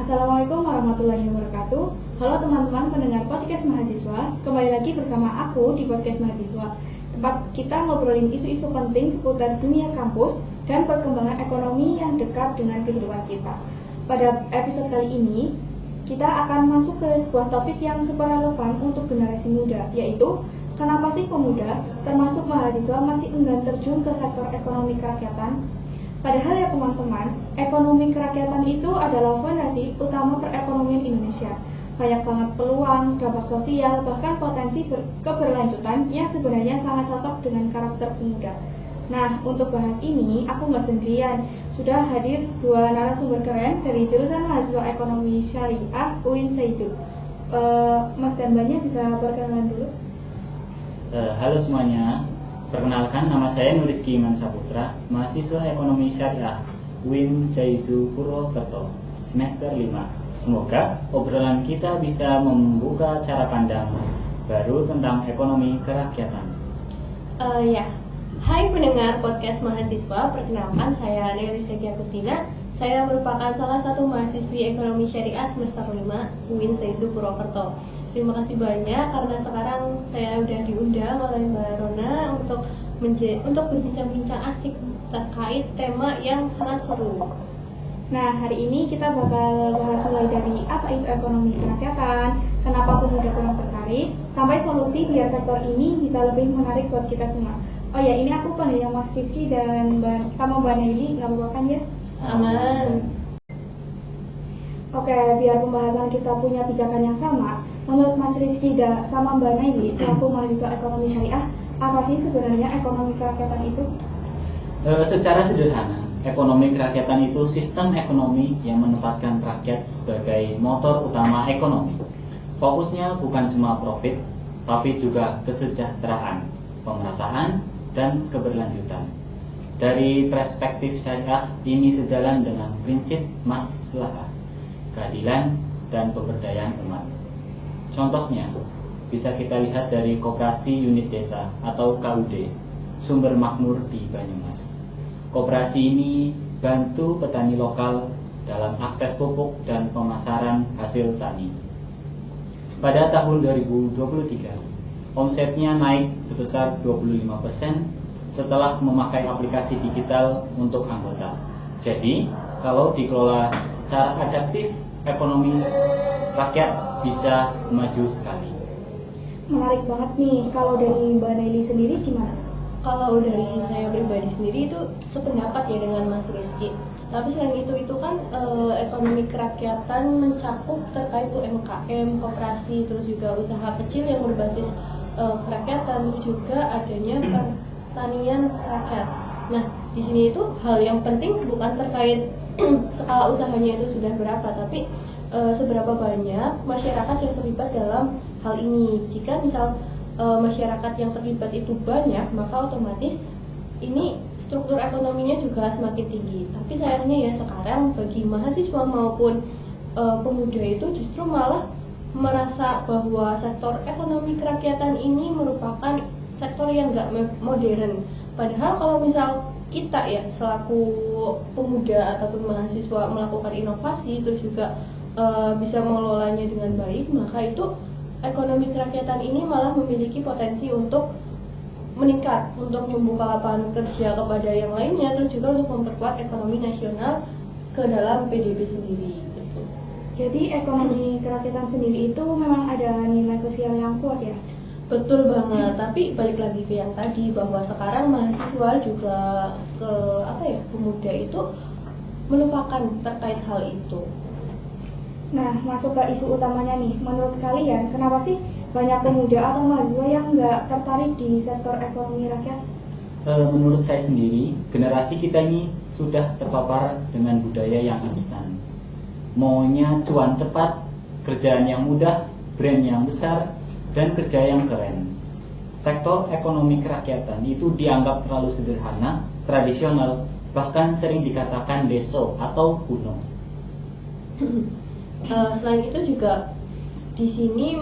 Assalamualaikum warahmatullahi wabarakatuh. Halo teman-teman pendengar podcast mahasiswa. Kembali lagi bersama aku di podcast mahasiswa. Tempat kita ngobrolin isu-isu penting seputar dunia kampus dan perkembangan ekonomi yang dekat dengan kehidupan kita. Pada episode kali ini, kita akan masuk ke sebuah topik yang super relevan untuk generasi muda, yaitu kenapa sih pemuda, termasuk mahasiswa, masih enggan terjun ke sektor ekonomi kerakyatan? Padahal ya teman-teman, ekonomi kerakyatan itu adalah fondasi utama perekonomian Indonesia. Banyak banget peluang, dampak sosial, bahkan potensi keberlanjutan yang sebenarnya sangat cocok dengan karakter pemuda. Nah, untuk bahas ini, aku nggak sendirian. Sudah hadir dua narasumber keren dari jurusan mahasiswa ekonomi syariah UIN Seizu. Mas dan Mbaknya bisa perkenalan dulu. Halo semuanya. Perkenalkan, nama saya Nuriski Iman Saputra, mahasiswa Ekonomi Syariah UIN Seizu Purwokerto, semester 5. Semoga obrolan kita bisa membuka cara pandang baru tentang ekonomi kerakyatan. Hai pendengar podcast mahasiswa, perkenalkan saya Nelly Segia Kustina. Saya merupakan salah satu mahasiswi Ekonomi Syariah semester 5 UIN Seizu Purwokerto. Terima kasih banyak karena sekarang saya udah diundang oleh Mbak Rona untuk berbincang-bincang asik terkait tema yang sangat seru. Nah, hari ini kita bakal bahas mulai dari apa itu ekonomi kerakyatan, kenapa pemuda kurang tertarik, sampai solusi biar sektor ini bisa lebih menarik buat kita semua. Oh ya, ini aku panggilnya Mas Rizky dan sama Mbak Nelly, nggak apa-apa kan ya? Aman. Oke, biar pembahasan kita punya pijakan yang sama, menurut Mas Rizky sama Mbak Nelly, selaku mahasiswa ekonomi syariah, apa sih sebenarnya ekonomi kerakyatan itu? Secara sederhana, ekonomi kerakyatan itu sistem ekonomi yang menempatkan rakyat sebagai motor utama ekonomi. Fokusnya bukan cuma profit, tapi juga kesejahteraan, pemerataan, dan keberlanjutan. Dari perspektif syariah, ini sejalan dengan prinsip maslahah, keadilan, dan pemberdayaan umat. Contohnya, bisa kita lihat dari Koperasi Unit Desa atau KUD, Sumber Makmur di Banyumas. Koperasi ini bantu petani lokal dalam akses pupuk dan pemasaran hasil tani. Pada tahun 2023, omsetnya naik sebesar 25% setelah memakai aplikasi digital untuk anggota. Jadi, kalau dikelola secara adaptif, ekonomi rakyat bisa maju sekali. Menarik banget nih. Kalau dari Mbak Nelly sendiri gimana? Kalau dari saya pribadi sendiri itu sependapat ya dengan Mas Rizky. Tapi selain itu kan ekonomi kerakyatan mencakup terkait UMKM, koperasi, terus juga usaha kecil yang berbasis kerakyatan, terus juga adanya pertanian rakyat. Nah, di sini itu hal yang penting bukan terkait skala usahanya itu sudah berapa, tapi seberapa banyak masyarakat yang terlibat dalam hal ini. Jika misal masyarakat yang terlibat itu banyak, maka otomatis ini struktur ekonominya juga semakin tinggi. Tapi sayangnya ya sekarang bagi mahasiswa maupun pemuda itu justru malah merasa bahwa sektor ekonomi kerakyatan ini merupakan sektor yang nggak modern. Padahal kalau misal kita ya selaku pemuda ataupun mahasiswa melakukan inovasi terus juga bisa mengelolanya dengan baik, maka itu ekonomi kerakyatan ini malah memiliki potensi untuk meningkat, untuk membuka lapangan kerja kepada yang lainnya, terus juga untuk memperkuat ekonomi nasional ke dalam PDB sendiri. Gitu. Jadi ekonomi kerakyatan sendiri itu memang ada nilai sosial yang kuat ya? Betul banget, tapi balik lagi ke yang tadi bahwa sekarang mahasiswa juga pemuda itu melupakan terkait hal itu. Nah, masuk ke isu utamanya nih. Menurut kalian, kenapa sih banyak pemuda atau mahasiswa yang nggak tertarik di sektor ekonomi rakyat? Menurut saya sendiri, generasi kita ini sudah terpapar dengan budaya yang instan. Maunya cuan cepat, kerjaan yang mudah, brand yang besar, dan kerja yang keren. Sektor ekonomi kerakyatan itu dianggap terlalu sederhana, tradisional, bahkan sering dikatakan deso atau kuno. Selain itu juga di sini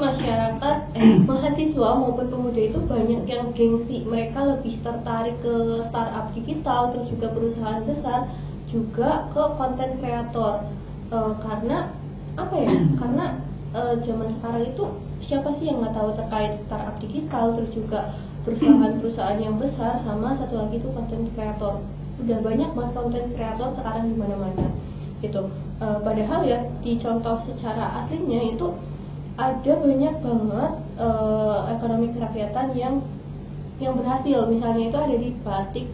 mahasiswa maupun pemuda itu banyak yang gengsi, mereka lebih tertarik ke startup digital, terus juga perusahaan besar, juga ke konten kreator, karena apa ya, karena zaman sekarang itu siapa sih yang nggak tahu terkait startup digital, terus juga perusahaan-perusahaan yang besar, sama satu lagi itu content creator. Udah banyak banget content creator sekarang di mana-mana gitu. Padahal ya di contoh secara aslinya itu ada banyak banget ekonomi kerakyatan yang berhasil. Misalnya itu ada di Batik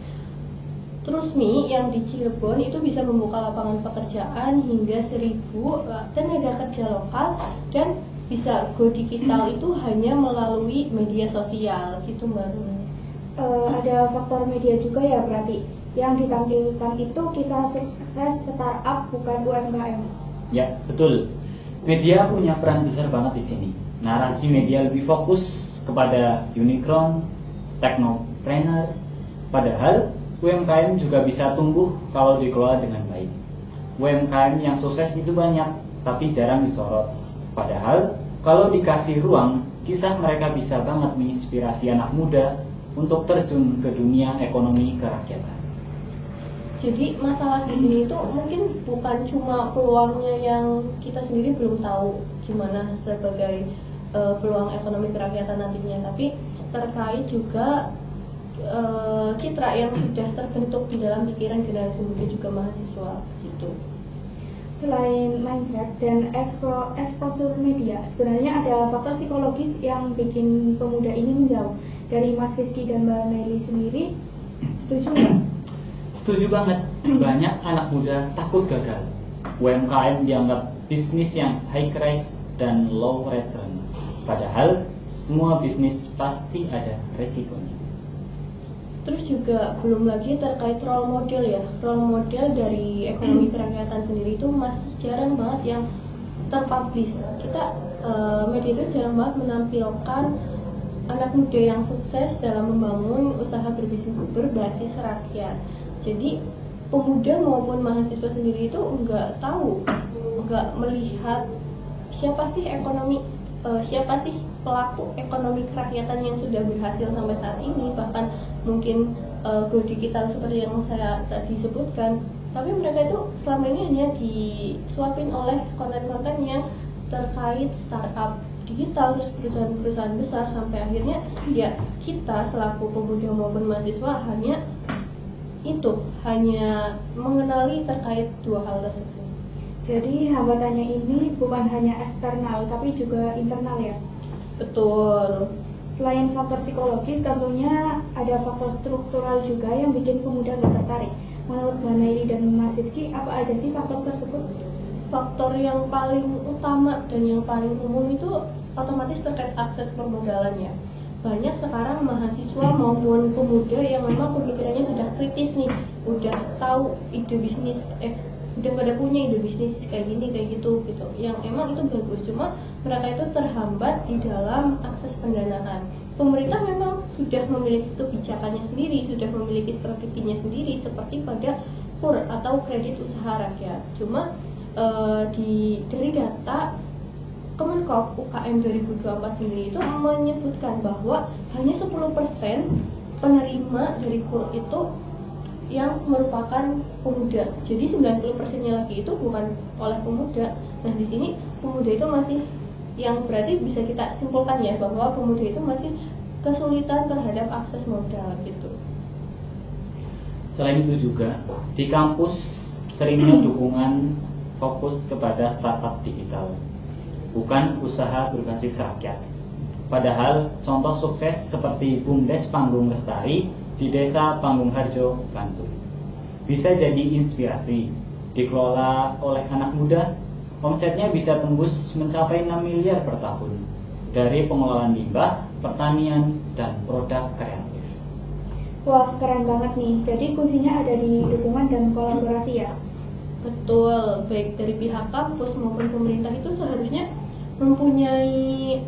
Trusmi yang di Cirebon itu bisa membuka lapangan pekerjaan hingga 1.000 tenaga kerja lokal, dan bisa go digital itu hanya melalui media sosial gitu Mbak. Ada faktor media juga ya berarti yang ditampilkan itu kisah sukses startup bukan UMKM. Ya, betul. Media punya peran besar banget di sini. Narasi media lebih fokus kepada unicorn, technopreneur, padahal UMKM juga bisa tumbuh kalau dikelola dengan baik. UMKM yang sukses itu banyak, tapi jarang disorot. Padahal kalau dikasih ruang, kisah mereka bisa banget menginspirasi anak muda untuk terjun ke dunia ekonomi kerakyatan. Jadi masalah di sini itu mungkin bukan cuma peluangnya yang kita sendiri belum tahu gimana sebagai peluang ekonomi kerakyatan nantinya, tapi terkait juga citra yang sudah terbentuk di dalam pikiran generasi muda juga mahasiswa gitu. Selain mindset dan exposure media, sebenarnya ada faktor psikologis yang bikin pemuda ini menjauh. Dari Mas Rizky dan Mbak Nelly sendiri, setuju nggak? Setuju banget. Banyak anak muda takut gagal. UMKM dianggap bisnis yang high risk dan low return. Padahal semua bisnis pasti ada resikonya. Terus juga belum lagi terkait role model ya. Role model dari ekonomi kerakyatan sendiri itu masih jarang banget yang terpublish. Kita media itu jarang banget menampilkan anak muda yang sukses dalam membangun usaha berbisnis berbasis rakyat. Jadi pemuda maupun mahasiswa sendiri itu nggak tahu, nggak melihat siapa sih pelaku ekonomi kerakyatan yang sudah berhasil sampai saat ini, bahkan mungkin go digital seperti yang saya tadi sebutkan. Tapi mereka itu selama ini hanya disuapin oleh konten-konten yang terkait startup digital, terus perusahaan-perusahaan besar, sampai akhirnya ya kita selaku pemuda maupun mahasiswa hanya mengenali terkait dua hal tersebut. Jadi hambatannya ini bukan hanya eksternal tapi juga internal ya. Betul. Selain faktor psikologis, tentunya ada faktor struktural juga yang bikin pemuda nggak tertarik. Menurut Mbak Naili dan Mas Rizky, apa aja sih faktor tersebut? Faktor yang paling utama dan yang paling umum itu otomatis terkait akses permodalan ya. Banyak sekarang mahasiswa maupun pemuda yang memang pemikirannya sudah kritis nih, udah tahu ide bisnis, udah pada punya ide bisnis kayak gini kayak gitu. Yang emang itu bagus, cuma mereka itu terhambat di dalam akses pendanaan. Pemerintah memang sudah memiliki kebijakannya sendiri, sudah memiliki strateginya sendiri seperti pada KUR atau kredit usaha rakyat. Cuma dari data Kemenkop UKM 2024 sendiri itu menyebutkan bahwa hanya 10% penerima dari KUR itu yang merupakan pemuda. Jadi 90%-nya lagi itu bukan oleh pemuda. Nah, di sini pemuda itu masih, yang berarti bisa kita simpulkan ya bahwa pemuda itu masih kesulitan terhadap akses modal gitu. Selain itu juga di kampus seringnya dukungan fokus kepada startup digital, bukan usaha berbasis rakyat. Padahal contoh sukses seperti BUMDes Panggung Lestari di Desa Panggungharjo, Bantul bisa jadi inspirasi. Dikelola oleh anak muda, omsetnya bisa tembus mencapai 6 miliar per tahun dari pengelolaan limbah, pertanian, dan produk kreatif. Wah, keren banget nih. Jadi kuncinya ada di dukungan dan kolaborasi ya. Betul, baik dari pihak kampus maupun pemerintah itu seharusnya mempunyai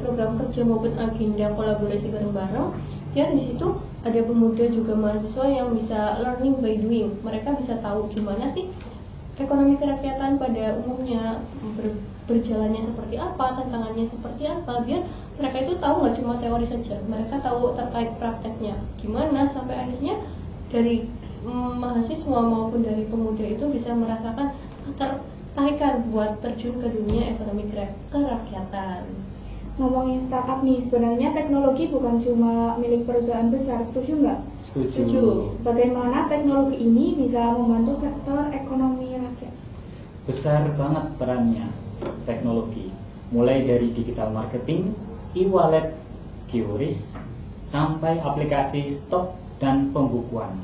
program kerja maupun agenda kolaborasi bareng-bareng. Ya di situ ada pemuda juga mahasiswa yang bisa learning by doing. Mereka bisa tahu gimana sih ekonomi kerakyatan pada umumnya berjalannya seperti apa, tantangannya seperti apa, biar mereka itu tahu nggak cuma teori saja, mereka tahu terkait prakteknya gimana, sampai akhirnya dari mahasiswa maupun dari pemuda itu bisa merasakan ketertarikan buat terjun ke dunia ekonomi kerakyatan. Ngomongin startup nih, sebenarnya teknologi bukan cuma milik perusahaan besar, setuju nggak? Setuju. Bagaimana teknologi ini bisa membantu sektor ekonomi rakyat? Besar banget perannya teknologi, mulai dari digital marketing, e-wallet, QRIS, sampai aplikasi stok dan pembukuan.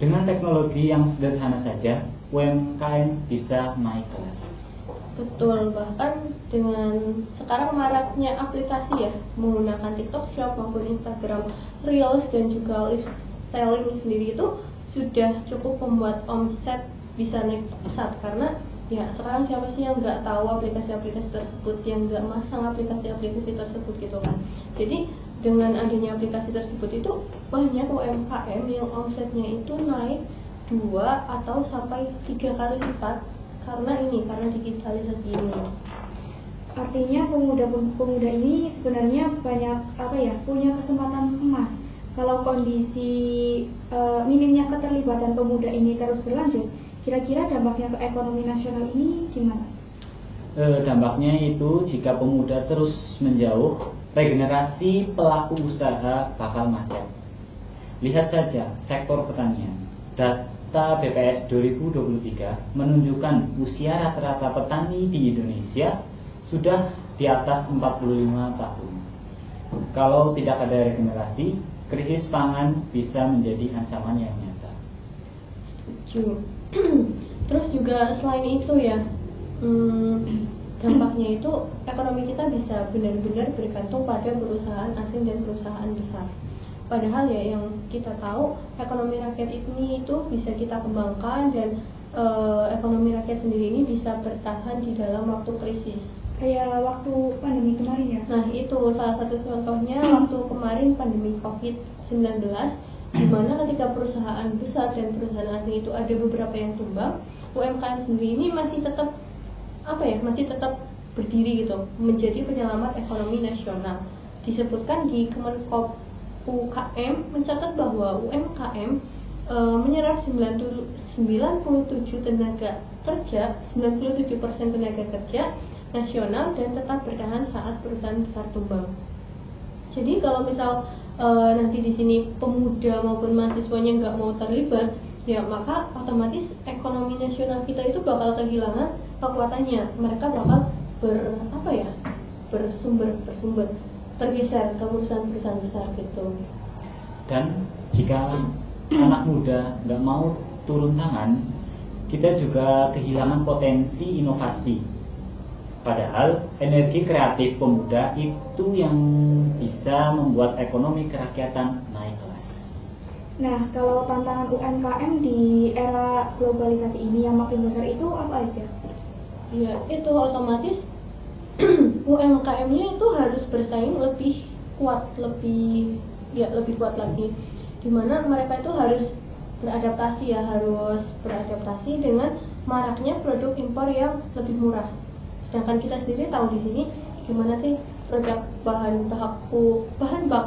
Dengan teknologi yang sederhana saja, UMKM bisa naik kelas. Betul, bahkan dengan sekarang maraknya aplikasi ya, menggunakan TikTok Shop maupun Instagram Reels dan juga live selling sendiri itu sudah cukup membuat omset bisa naik pesat. Karena ya sekarang siapa sih yang nggak tahu aplikasi-aplikasi tersebut, yang nggak masang aplikasi-aplikasi tersebut gitu kan. Jadi dengan adanya aplikasi tersebut itu banyak UMKM yang omsetnya itu naik 2 atau sampai 3 kali lipat karena digitalisasi ini. Artinya pemuda ini sebenarnya punya kesempatan emas. Kalau kondisi minimnya keterlibatan pemuda ini terus berlanjut, kira-kira dampaknya ke ekonomi nasional ini gimana? Dampaknya itu jika pemuda terus menjauh, regenerasi pelaku usaha bakal macet. Lihat saja sektor pertanian. Data BPS 2023 menunjukkan usia rata-rata petani di Indonesia sudah di atas 45 tahun. Kalau tidak ada regenerasi, krisis pangan bisa menjadi ancaman yang nyata. Setuju. Terus juga selain itu ya, dampaknya itu ekonomi kita bisa benar-benar bergantung pada perusahaan asing dan perusahaan besar. Padahal ya yang kita tahu ekonomi rakyat ini itu bisa kita kembangkan dan ekonomi rakyat sendiri ini bisa bertahan di dalam waktu krisis. Kayak waktu pandemi kemarin ya? Nah itu salah satu contohnya waktu kemarin pandemi COVID-19, di mana ketika perusahaan besar dan perusahaan asing itu ada beberapa yang tumbang, UMKM sendiri ini masih tetap berdiri gitu, menjadi penyelamat ekonomi nasional. Disebutkan di Kemenkop UKM mencatat bahwa UMKM menyerap 97% tenaga kerja nasional dan tetap bertahan saat perusahaan besar tumbang. Jadi kalau misal nanti di sini pemuda maupun mahasiswanya nggak mau terlibat, ya maka otomatis ekonomi nasional kita itu bakal kehilangan kekuatannya. Mereka bakal bersumber tergeser ke perusahaan-perusahaan besar gitu. Dan jika anak muda nggak mau turun tangan, kita juga kehilangan potensi inovasi. Padahal energi kreatif pemuda itu yang bisa membuat ekonomi kerakyatan naik kelas. Nah, kalau tantangan UMKM di era globalisasi ini yang makin besar itu apa aja? Ya, itu otomatis UMKM-nya itu harus bersaing lebih kuat lagi. Dimana mereka itu harus beradaptasi dengan maraknya produk impor yang lebih murah. Sedangkan kita sendiri tahu di sini gimana sih produk bahan baku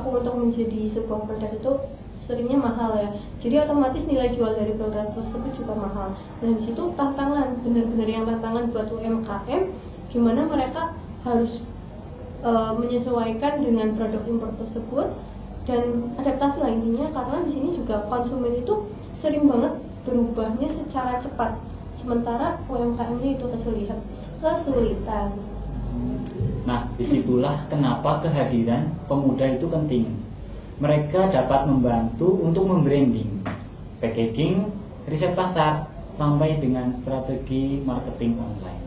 untuk menjadi sebuah produk itu seringnya mahal ya. Jadi otomatis nilai jual dari produk tersebut juga mahal. Dan di situ tantangan buat UMKM, gimana mereka harus menyesuaikan dengan produk impor tersebut dan adaptasi lah intinya, karena di sini juga konsumen itu sering banget berubahnya secara cepat. Sementara UMKM-nya itu kesulitan. Nah, disitulah kenapa kehadiran pemuda itu penting. Mereka dapat membantu untuk membranding, packaging, riset pasar, sampai dengan strategi marketing online.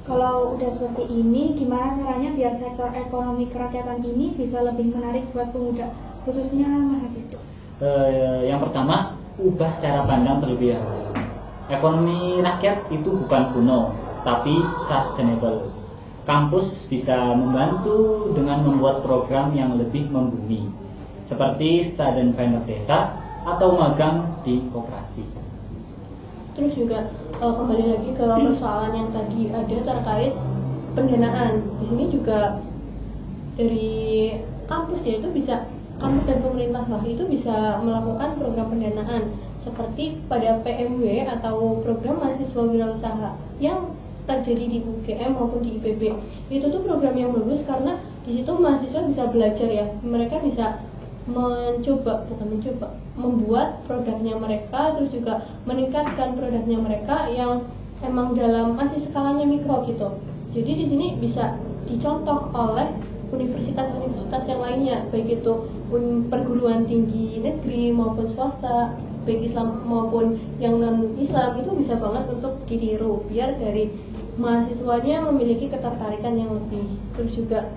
Kalau udah seperti ini, gimana caranya biar sektor ekonomi kerakyatan ini bisa lebih menarik buat pemuda, khususnya mahasiswa? Yang pertama, ubah cara pandang terlebih dahulu. Ekonomi rakyat itu bukan kuno, tapi sustainable. Kampus bisa membantu dengan membuat program yang lebih membumi, seperti student vendor desa atau magang di koperasi. Terus juga kembali lagi ke persoalan yang tadi ada terkait pendanaan. Di sini juga dari kampus ya itu bisa, kampus dan pemerintah lah itu bisa melakukan program pendanaan seperti pada PMW atau program mahasiswa wirausaha yang terjadi di UGM maupun di IPB. Itu tuh program yang bagus karena di situ mahasiswa bisa belajar ya, mereka bisa membuat produknya mereka, terus juga meningkatkan produknya mereka yang emang dalam masih skalanya mikro gitu. Jadi di sini bisa dicontoh oleh universitas-universitas yang lainnya, baik itu perguruan tinggi negeri maupun swasta, baik Islam maupun yang non Islam, itu bisa banget untuk ditiru biar dari mahasiswanya memiliki ketertarikan yang lebih. Terus juga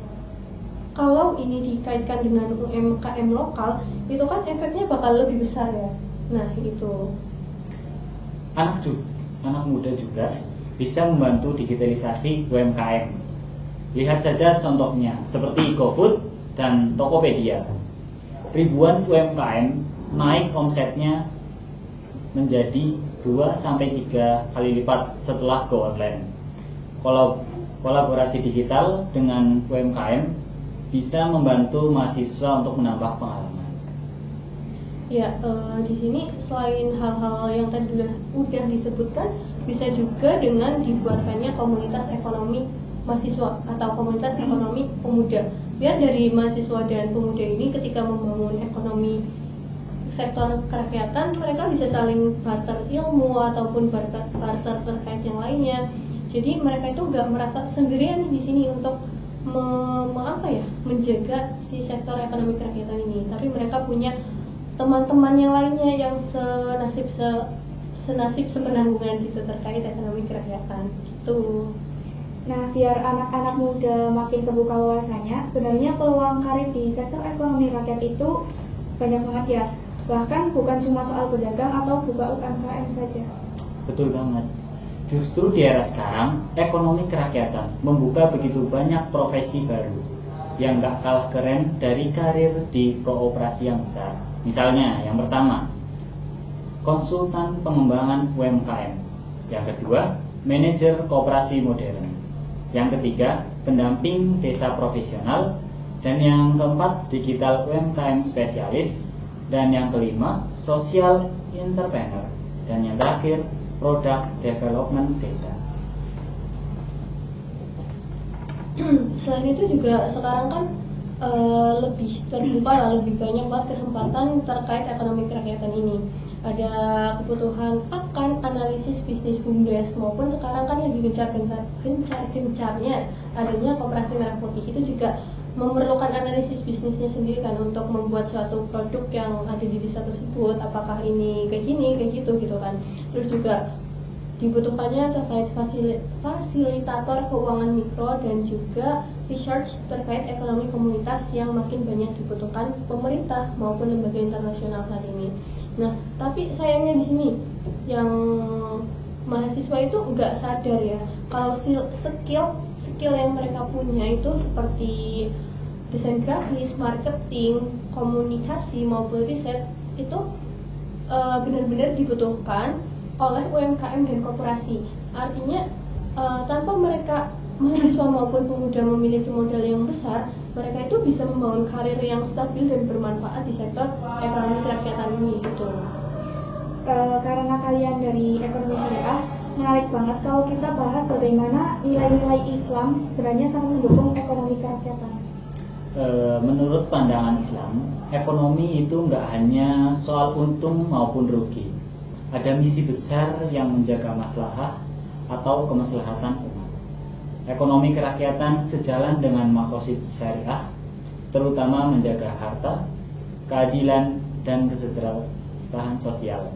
kalau ini dikaitkan dengan UMKM lokal, itu kan efeknya bakal lebih besar ya. Nah itu anak muda juga bisa membantu digitalisasi UMKM. Lihat saja contohnya seperti GoFood dan Tokopedia. Ribuan UMKM naik omsetnya menjadi 2-3 kali lipat setelah go online. Kolaborasi digital dengan UMKM bisa membantu mahasiswa untuk menambah pengalaman. Ya, di sini selain hal-hal yang tadi udah disebutkan, bisa juga dengan dibuatkannya komunitas ekonomi mahasiswa atau komunitas ekonomi pemuda. Biar dari mahasiswa dan pemuda ini ketika membangun ekonomi sektor kerakyatan, mereka bisa saling barter ilmu ataupun barter terkait yang lainnya. Jadi mereka itu nggak merasa sendirian di sini untuk menjaga si sektor ekonomi kerakyatan ini, tapi mereka punya teman-teman yang lainnya yang senasib sepenanggungan gitu terkait ekonomi kerakyatan gitu. Nah, biar anak-anak muda makin terbuka wawasannya, sebenarnya peluang karir di sektor ekonomi rakyat itu banyak banget ya. Bahkan bukan cuma soal berdagang atau buka UMKM saja. Betul banget. Justru di era sekarang, ekonomi kerakyatan membuka begitu banyak profesi baru yang gak kalah keren dari karir di koperasi yang besar. Misalnya, yang pertama, konsultan pengembangan UMKM. Yang kedua, manajer koperasi modern. Yang ketiga, pendamping desa profesional. Dan yang keempat, digital UMKM spesialis. Dan yang kelima, social entrepreneur. Dan yang terakhir, product development desa. Selain itu juga sekarang kan lebih terbuka, lebih banyak banget kesempatan terkait ekonomi kerakyatan ini. Ada kebutuhan akan analisis bisnis BUMDes, maupun sekarang kan lagi gencar-gencarnya adanya koperasi merah putih. Itu juga memerlukan analisis bisnisnya sendiri kan untuk membuat suatu produk yang ada di desa tersebut, apakah ini kayak gini, kayak gitu kan. Terus juga dibutuhkannya terkait fasilitator keuangan mikro dan juga research terkait ekonomi komunitas yang makin banyak dibutuhkan pemerintah maupun lembaga internasional saat ini. Nah, tapi sayangnya di sini yang mahasiswa itu nggak sadar ya kalau skill yang mereka punya itu seperti desain grafis, marketing, komunikasi maupun riset itu benar-benar dibutuhkan oleh UMKM dan koperasi. Artinya tanpa mereka mahasiswa maupun pemuda memiliki modal yang besar, mereka itu bisa membangun karir yang stabil dan bermanfaat di sektor ekonomi kerakyatan ini gitu. Karena kalian dari ekonomi syariah, menarik banget kalau kita bahas bagaimana nilai-nilai Islam sebenarnya sangat mendukung ekonomi kerakyatan. Menurut pandangan Islam, ekonomi itu nggak hanya soal untung maupun rugi. Ada misi besar yang menjaga maslahah atau kemaslahatan umat. Ekonomi kerakyatan sejalan dengan maqasid syariah, terutama menjaga harta, keadilan, dan kesejahteraan sosial.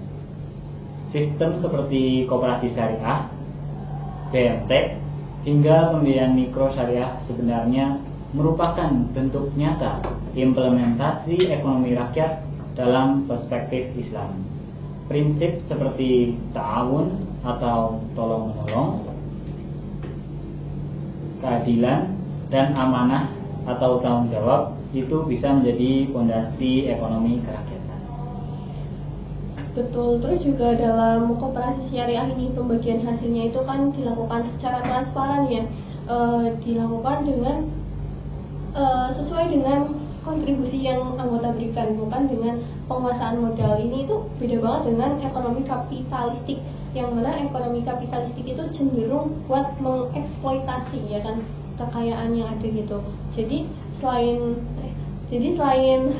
Sistem seperti koperasi syariah, BMT, hingga pembiayaan mikro syariah sebenarnya merupakan bentuk nyata implementasi ekonomi rakyat dalam perspektif Islam. Prinsip seperti ta'awun atau tolong-menolong, keadilan, dan amanah atau tanggung jawab itu bisa menjadi fondasi ekonomi kerakyatan. Betul, terus juga dalam koperasi syariah ini pembagian hasilnya itu kan dilakukan secara transparan ya, dilakukan dengan sesuai dengan kontribusi yang anggota berikan, bukan dengan penguasaan modal. Ini itu beda banget dengan ekonomi kapitalistik yang mana ekonomi kapitalistik itu cenderung buat mengeksploitasi ya kan kekayaan yang ada gitu. Jadi selain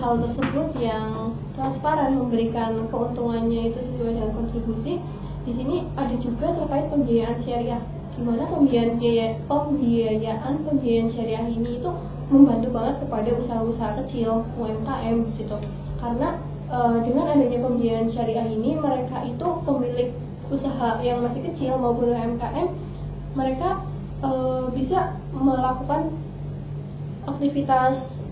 hal tersebut yang transparan memberikan keuntungannya itu sesuai dengan kontribusi, di sini ada juga terkait pembiayaan syariah. Gimana pembiayaan syariah ini itu membantu banget kepada usaha-usaha kecil UMKM gitu. Karena dengan adanya pembiayaan syariah ini, mereka itu pemilik usaha yang masih kecil maupun UMKM, mereka bisa melakukan aktivitas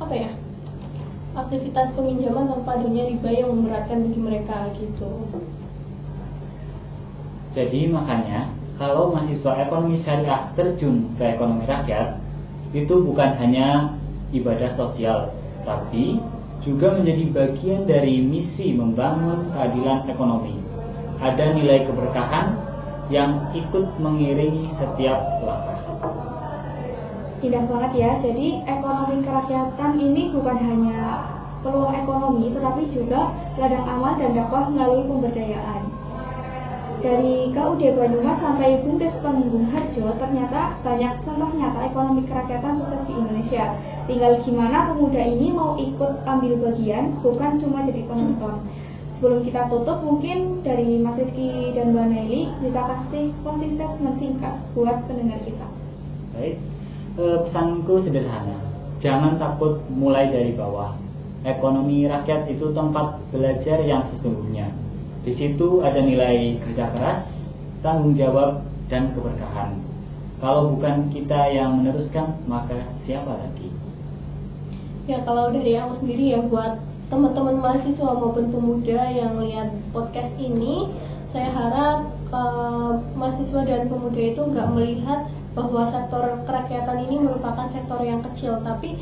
peminjaman tanpa adanya riba yang memberatkan bagi mereka gitu. Jadi makanya kalau mahasiswa ekonomi syariah terjun ke ekonomi rakyat, itu bukan hanya ibadah sosial, tapi juga menjadi bagian dari misi membangun keadilan ekonomi. Ada nilai keberkahan yang ikut mengiringi setiap langkah. Indah banget ya. Jadi ekonomi kerakyatan ini bukan hanya peluang ekonomi, tetapi juga ladang amal dan dakwah melalui pemberdayaan. Dari KUD Banyumas sampai Bumdes Temenggung Harjo, ternyata banyak contoh nyata ekonomi kerakyatan sukses di Indonesia. Tinggal gimana pemuda ini mau ikut ambil bagian, bukan cuma jadi penonton. Sebelum kita tutup, mungkin dari Mas Rizky dan Mbak Naili bisa kasih closing statement singkat buat pendengar kita. Baik, pesanku sederhana, jangan takut mulai dari bawah. Ekonomi rakyat itu tempat belajar yang sesungguhnya. Di situ ada nilai kerja keras, tanggung jawab, dan keberkahan. Kalau bukan kita yang meneruskan, maka siapa lagi? Ya, kalau dari aku sendiri ya, buat teman-teman mahasiswa maupun pemuda yang lihat podcast ini, saya harap mahasiswa dan pemuda itu nggak melihat bahwa sektor kerakyatan ini merupakan sektor yang kecil, tapi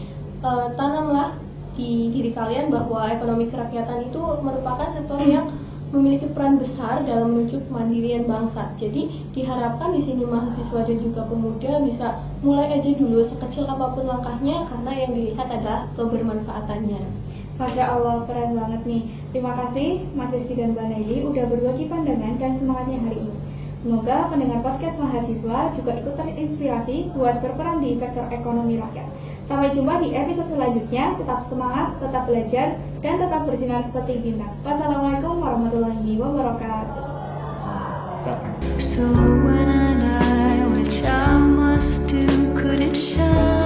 tanamlah di diri kalian bahwa ekonomi kerakyatan itu merupakan sektor yang memiliki peran besar dalam menuju kemandirian bangsa. Jadi diharapkan di sini mahasiswa dan juga pemuda bisa mulai aja dulu sekecil apapun langkahnya, karena yang dilihat adalah kebermanfaatannya. Masya Allah, keren banget nih. Terima kasih Mas Rizky dan Mbak Naili udah berbagi pandangan dan semangatnya hari ini. Semoga pendengar podcast mahasiswa juga ikut terinspirasi buat berperan di sektor ekonomi rakyat. Sampai jumpa di episode selanjutnya. Tetap semangat, tetap belajar, dan tetap bersinar seperti bintang. Wassalamualaikum warahmatullahi wabarakatuh. So when I die, which I must do, could it show?